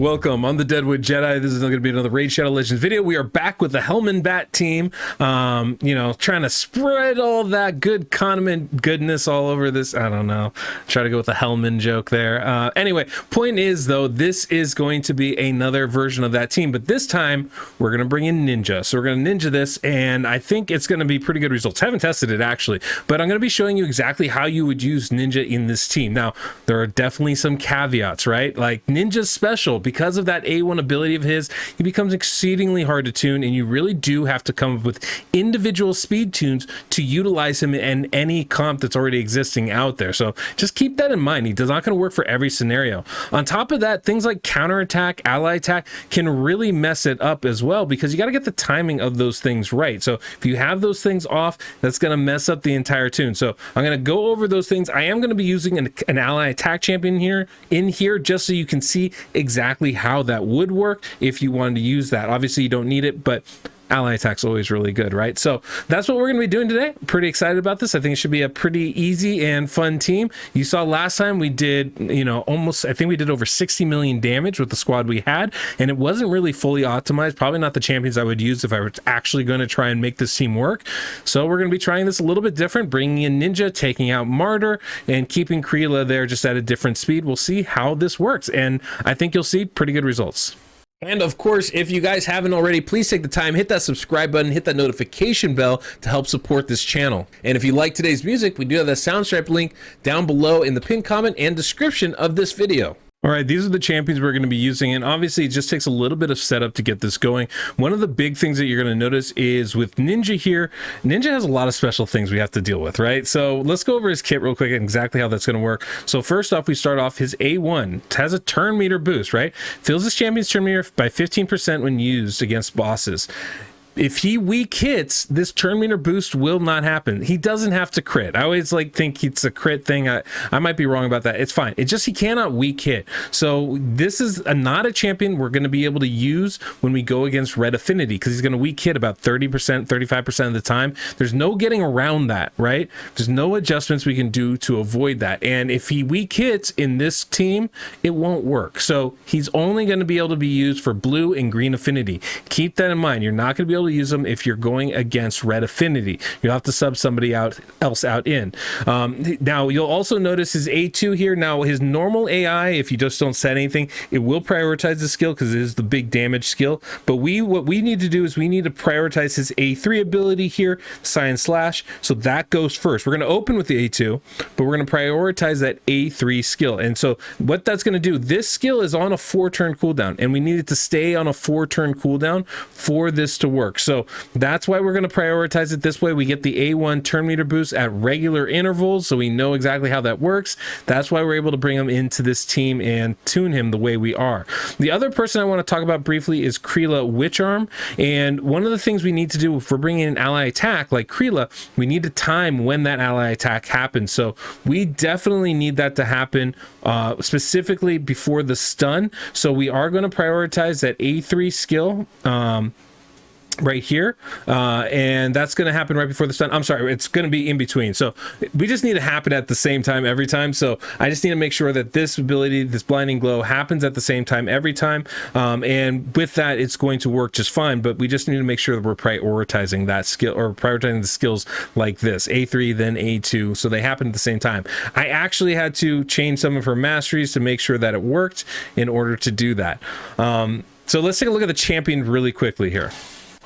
Welcome on the Deadwood Jedi. This is going to be another Raid Shadow Legends video. We are back with the Helman Bat team, trying to spread all that good condiment goodness all over this. I don't know. Try to go with the Helman joke there. Anyway, point is, though, this is going to be another version of that team, but this time we're going to bring in Ninja. So we're going to Ninja this, and I think it's going to be pretty good results. I haven't tested it, actually, but I'm going to be showing you exactly how you would use Ninja in this team. Now, there are definitely some caveats, right? Like, Ninja's special. Because of that A1 ability of his, he becomes exceedingly hard to tune, and you really do have to come up with individual speed tunes to utilize him in any comp that's already existing out there. So just keep that in mind. He's not going to work for every scenario. On top of that, things like counterattack, ally attack can really mess it up as well, because you got to get the timing of those things right. So if you have those things off, that's going to mess up the entire tune. So I'm going to go over those things. I am going to be using an ally attack champion in here just so you can see exactly how that would work if you wanted to use that. Obviously you don't need it, but ally attack's always really good, right? So that's what we're going to be doing today. Pretty excited about this. I think it should be a pretty easy and fun team. You saw last time we did, I think we did over 60 million damage with the squad we had, and it wasn't really fully optimized. Probably not the champions I would use if I were actually going to try and make this team work. So we're going to be trying this a little bit different, bringing in Ninja, taking out Martyr, and keeping Kreela there just at a different speed. We'll see how this works, and I think you'll see pretty good results. And of course, if you guys haven't already, please take the time, hit that subscribe button, hit that notification bell to help support this channel. And if you like today's music, we do have the Soundstripe link down below in the pinned comment and description of this video. All right, these are the champions we're going to be using, and obviously it just takes a little bit of setup to get this going. One of the big things that you're going to notice is with Ninja here, Ninja has a lot of special things we have to deal with, right? So let's go over his kit real quick and exactly how that's going to work. So first off, we start off his A1. It has a turn meter boost, right? Fills his champion's turn meter by 15% when used against bosses. If he weak hits, this turn meter boost will not happen. He doesn't have to crit. I always think it's a crit thing. I might be wrong about that. It's fine. It's just he cannot weak hit. So this is not a champion we're going to be able to use when we go against Red Affinity, because he's going to weak hit about 30%, 35% of the time. There's no getting around that, right? There's no adjustments we can do to avoid that. And if he weak hits in this team, it won't work. So he's only going to be able to be used for Blue and Green Affinity. Keep that in mind. You're not going to be able to use them if you're going against Red Affinity. You'll have to sub somebody else out in. Now you'll also notice his A2 here. Now his normal AI, if you just don't set anything, it will prioritize the skill because it is the big damage skill. But what we need to do is we need to prioritize his A3 ability here, Science Slash. So that goes first. We're going to open with the A2, but we're going to prioritize that A3 skill. And so what that's going to do, this skill is on a 4-turn cooldown, and we need it to stay on a 4-turn cooldown for this to work. So that's why we're going to prioritize it this way. We get the A1 turn meter boost at regular intervals, so we know exactly how that works. That's why we're able to bring him into this team and tune him the way we are. The other person I want to talk about briefly is Kreela Witcharm, and one of the things we need to do if we're bringing in ally attack like Kreela, we need to time when that ally attack happens. So we definitely need that to happen specifically before the stun. So we are going to prioritize that A3 skill right here, and that's going to happen right before the stun. I'm sorry, it's going to be in between. So we just need to happen at the same time every time. So I just need to make sure that this ability, this blinding glow, happens at the same time every time, and with that it's going to work just fine. But we just need to make sure that we're prioritizing that skill, or prioritizing the skills like this, A3 then A2, so they happen at the same time. I actually had to change some of her masteries to make sure that it worked in order to do that. So let's take a look at the champion really quickly here.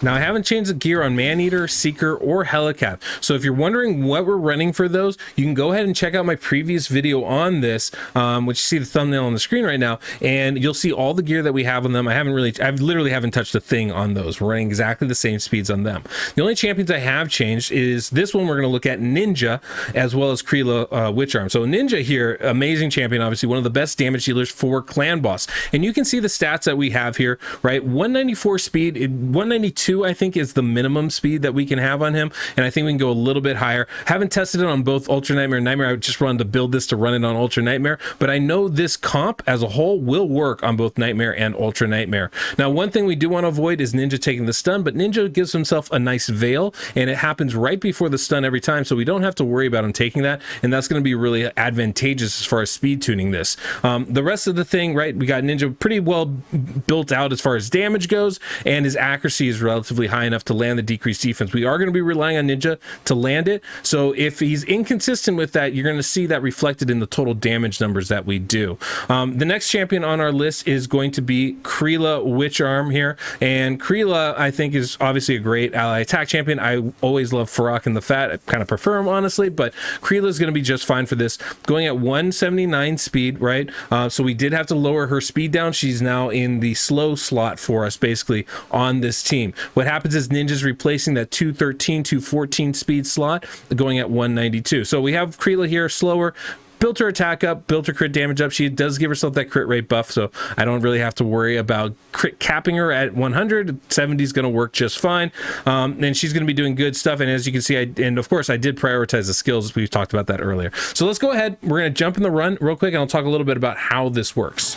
Now, I haven't changed the gear on Maneater, Seeker, or Helicath. So if you're wondering what we're running for those, you can go ahead and check out my previous video on this, which you see the thumbnail on the screen right now, and you'll see all the gear that we have on them. I literally haven't touched a thing on those. We're running exactly the same speeds on them. The only champions I have changed is this one. We're going to look at Ninja as well as Kreela Witcharm. So Ninja here, amazing champion, obviously one of the best damage dealers for Clan Boss. And you can see the stats that we have here, right? 194 speed, 192 A2, I think, is the minimum speed that we can have on him, and I think we can go a little bit higher. Haven't tested it on both Ultra Nightmare and Nightmare. I just wanted to build this to run it on Ultra Nightmare, but I know this comp as a whole will work on both Nightmare and Ultra Nightmare. Now, one thing we do want to avoid is Ninja taking the stun, but Ninja gives himself a nice veil, and it happens right before the stun every time, so we don't have to worry about him taking that, and that's going to be really advantageous as far as speed tuning this. The rest of the thing, right, we got Ninja pretty well built out as far as damage goes, and his accuracy is relatively high enough to land the decreased defense. We are going to be relying on Ninja to land it, so if he's inconsistent with that, you're going to see that reflected in the total damage numbers that we do. The next champion on our list is going to be Kreela Witch Arm here, and Kreela, I think, is obviously a great ally attack champion. I always love Farrak and the Fat. I kind of prefer him, honestly, but Kreela is going to be just fine for this. Going at 179 speed, right? So we did have to lower her speed down. She's now in the slow slot for us, basically, on this team. What happens is Ninja's replacing that 213, 214 speed slot, going at 192. So we have Kreela here, slower, built her attack up, built her crit damage up. She does give herself that crit rate buff, so I don't really have to worry about crit capping her at 100. 70 is going to work just fine, and she's going to be doing good stuff. And as you can see, and of course I did prioritize the skills. We talked about that earlier. So let's go ahead. We're going to jump in the run real quick, and I'll talk a little bit about how this works.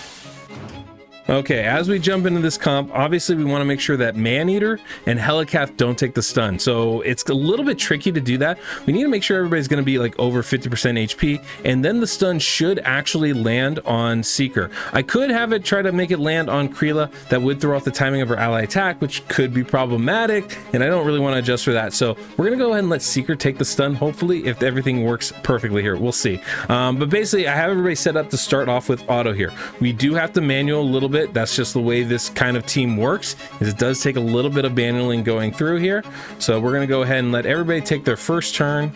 Okay, as we jump into this comp, obviously we want to make sure that Maneater and Helicath don't take the stun. So it's a little bit tricky to do that. We need to make sure everybody's going to be like over 50% HP, and then the stun should actually land on Seeker. I could have it try to make it land on Kreela. That would throw off the timing of her ally attack, which could be problematic, and I don't really want to adjust for that. So we're going to go ahead and let Seeker take the stun, hopefully, if everything works perfectly here. We'll see. But basically, I have everybody set up to start off with auto here. We do have to manual a little bit. That's just the way this kind of team works, is it does take a little bit of manualing going through here. So we're going to go ahead and let everybody take their first turn.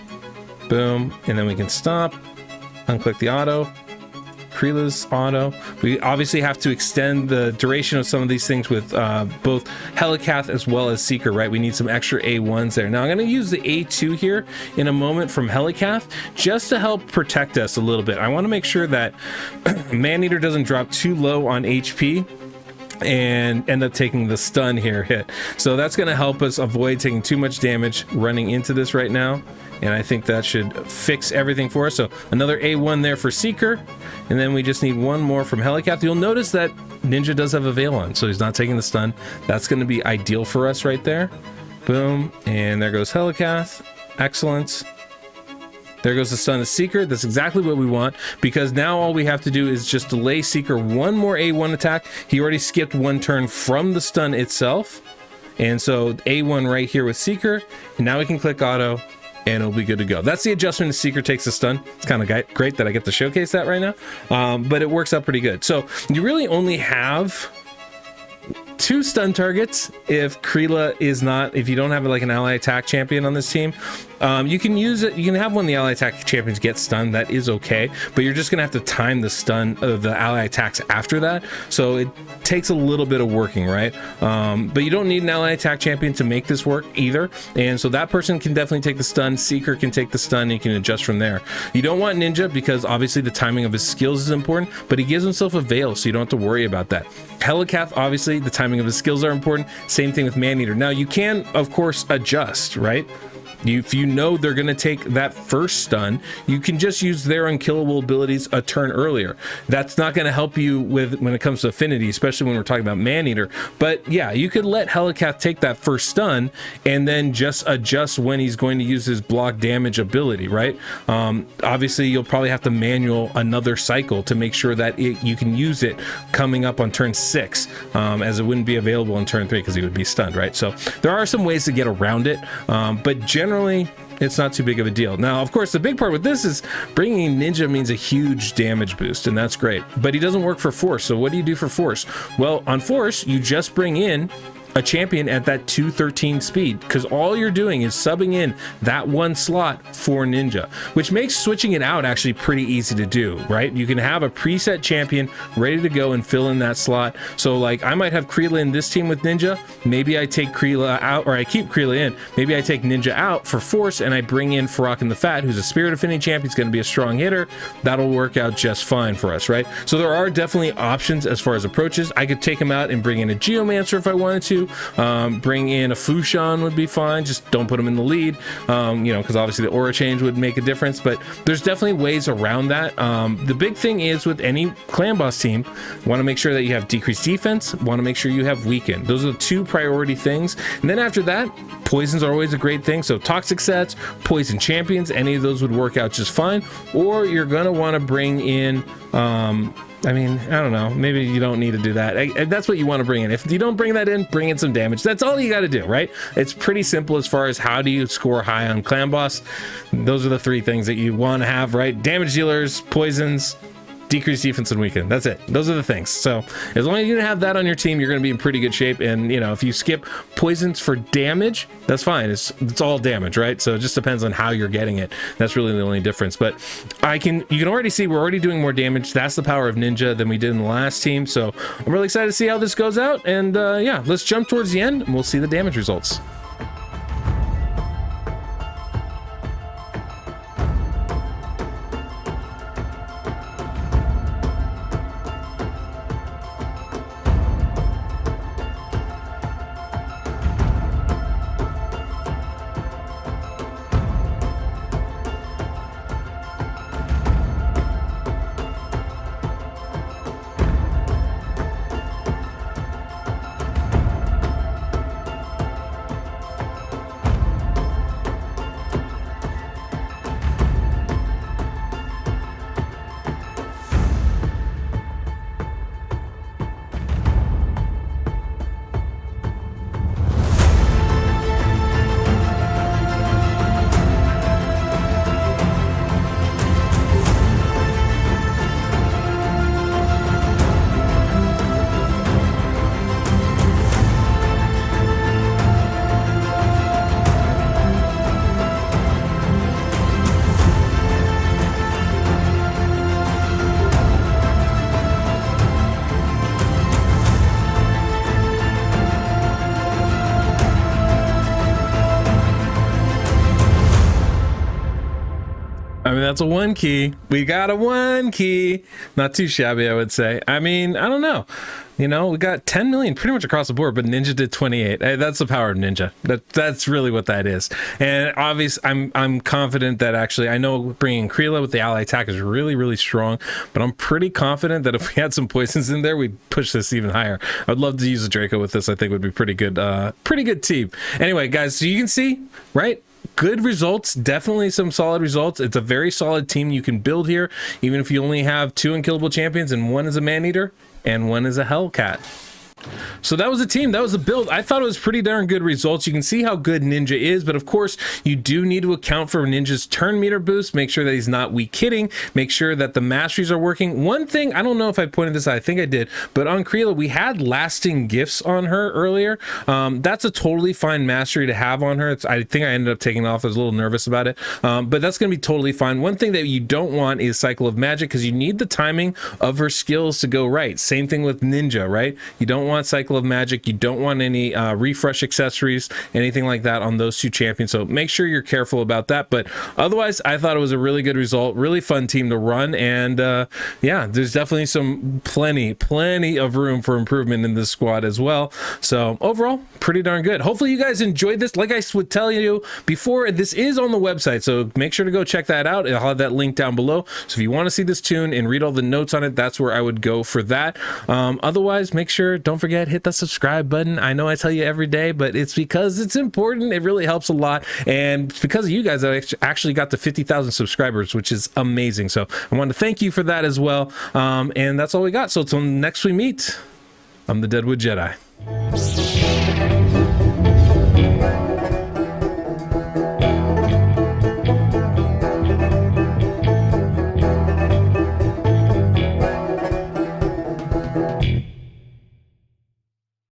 Boom. And then we can stop, unclick the auto, Kreela's auto. We obviously have to extend the duration of some of these things with both Helicath as well as Seeker, right? We need some extra A1s there. Now I'm going to use the A2 here in a moment from Helicath just to help protect us a little bit. I want to make sure that Maneater doesn't drop too low on HP and end up taking the stun here hit. So that's going to help us avoid taking too much damage running into this right now. And I think that should fix everything for us. So another A1 there for Seeker. And then we just need one more from Helicath. You'll notice that Ninja does have a veil on, so he's not taking the stun. That's going to be ideal for us right there. Boom. And there goes Helicath. Excellent. There goes the stun of Seeker. That's exactly what we want, because now all we have to do is just delay Seeker one more A1 attack. He already skipped one turn from the stun itself. And so A1 right here with Seeker. And now we can click auto, and it'll be good to go. That's the adjustment as Seeker takes the stun. It's kind of great that I get to showcase that right now, but it works out pretty good. So you really only have 2 stun targets if Kreela is not, if you don't have like an ally attack champion on this team. You can use it, you can have one of the ally attack champions get stunned, that is okay, but you're just gonna have to time the stun of the ally attacks after that, so it takes a little bit of working, right? But you don't need an ally attack champion to make this work either, and so that person can definitely take the stun. Seeker can take the stun, and you can adjust from there. You don't want Ninja because obviously the timing of his skills is important, but he gives himself a veil, so you don't have to worry about that. Helicath, obviously the timing of his skills are important. Same thing with Maneater. Now you can of course adjust, right? If you know they're going to take that first stun, you can just use their unkillable abilities a turn earlier. That's not going to help you with when it comes to affinity, especially when we're talking about Maneater. But yeah, you could let Helicath take that first stun and then just adjust when he's going to use his block damage ability, right? Obviously, you'll probably have to manual another cycle to make sure that you can use it coming up on turn 6, as it wouldn't be available on turn 3 because he would be stunned, right? So there are some ways to get around it, but generally it's not too big of a deal. Now, of course, the big part with this is bringing Ninja means a huge damage boost, and that's great, but he doesn't work for Force. So what do you do for Force? Well, on Force, you just bring in a champion at that 213 speed, because all you're doing is subbing in that one slot for Ninja, which makes switching it out actually pretty easy to do, right? You can have a preset champion ready to go and fill in that slot. So like I might have Kreela in this team with Ninja, maybe I take Kreela out, or I keep Kreela in, maybe I take Ninja out for Force and I bring in Farrak and the Fat, who's a Spirit Affinity champion. He's going to be a strong hitter. That'll work out just fine for us, right? So there are definitely options as far as approaches. I could take him out and bring in a Geomancer if I wanted to. too. Bring in a Fushan would be fine. Just don't put him in the lead, you know, because obviously the aura change would make a difference. But there's definitely ways around that. The big thing is with any clan boss team, want to make sure that you have decreased defense, want to make sure you have weaken. Those are the two priority things. And then after that, poisons are always a great thing. So toxic sets, poison champions, any of those would work out just fine. Or you're going to want to bring in, I mean, I don't know, maybe you don't need to do that. That's what you want to bring in. If you don't bring that in, bring in some damage. That's all you got to do, right? It's pretty simple as far as how do you score high on clan boss. Those are the three things that you want to have, right? Damage dealers, poisons, decrease defense, and weaken. That's it. Those are the things. So as long as you have that on your team, you're going to be in pretty good shape. And you know, if you skip poisons for damage, that's fine. It's all damage, right? So it just depends on how you're getting it. That's really the only difference. But you can already see we're already doing more damage. That's the power of Ninja than we did in the last team. So I'm really excited to see how this goes out. And yeah, let's jump towards the end and we'll see the damage results. I mean, that's a 1 key. We got a 1 key. Not too shabby, I would say. I mean, I don't know. You know, we got 10 million pretty much across the board, but Ninja did 28. Hey, that's the power of Ninja. That's really what that is. And obviously, I'm confident that actually, I know bringing Kreela with the ally attack is really, really strong, but I'm pretty confident that if we had some poisons in there, we'd push this even higher. I'd love to use a Draco with this. I think would be pretty good team. Anyway, guys, so you can see, right? Good results, definitely some solid results. It's a very solid team you can build here, even if you only have 2 unkillable champions and 1 is a Maneater and 1 is a Helicath. So that was the team, that was the build. I thought it was pretty darn good results. You can see how good Ninja is, but of course you do need to account for Ninja's turn meter boost. Make sure that he's not weak hitting, make sure that the masteries are working. One thing, I don't know if I pointed this out, I think I did, but on Kreela we had lasting gifts on her earlier. That's a totally fine mastery to have on her. I think I ended up taking it off. I was a little nervous about it, but that's going to be totally fine. One thing that you don't want is Cycle of Magic, because you need the timing of her skills to go right. Same thing with Ninja, right? You don't want Cycle of Magic, you don't want any refresh accessories, anything like that on those 2 champions, so make sure you're careful about that. But otherwise, I thought it was a really good result, really fun team to run, and yeah, there's definitely some plenty of room for improvement in this squad as well. So overall, pretty darn good. Hopefully you guys enjoyed this. Like I would tell you before, this is on the website, so make sure to go check that out. I'll have that link down below, so if you want to see this tune and read all the notes on it, that's where I would go for that. Otherwise, make sure, don't forget, hit the subscribe button. I know I tell you every day, but it's because it's important. It really helps a lot, and it's because of you guys I actually got to 50,000 subscribers, which is amazing. So I want to thank you for that as well. And that's all we got. So until next we meet, I'm the Deadwood Jedi.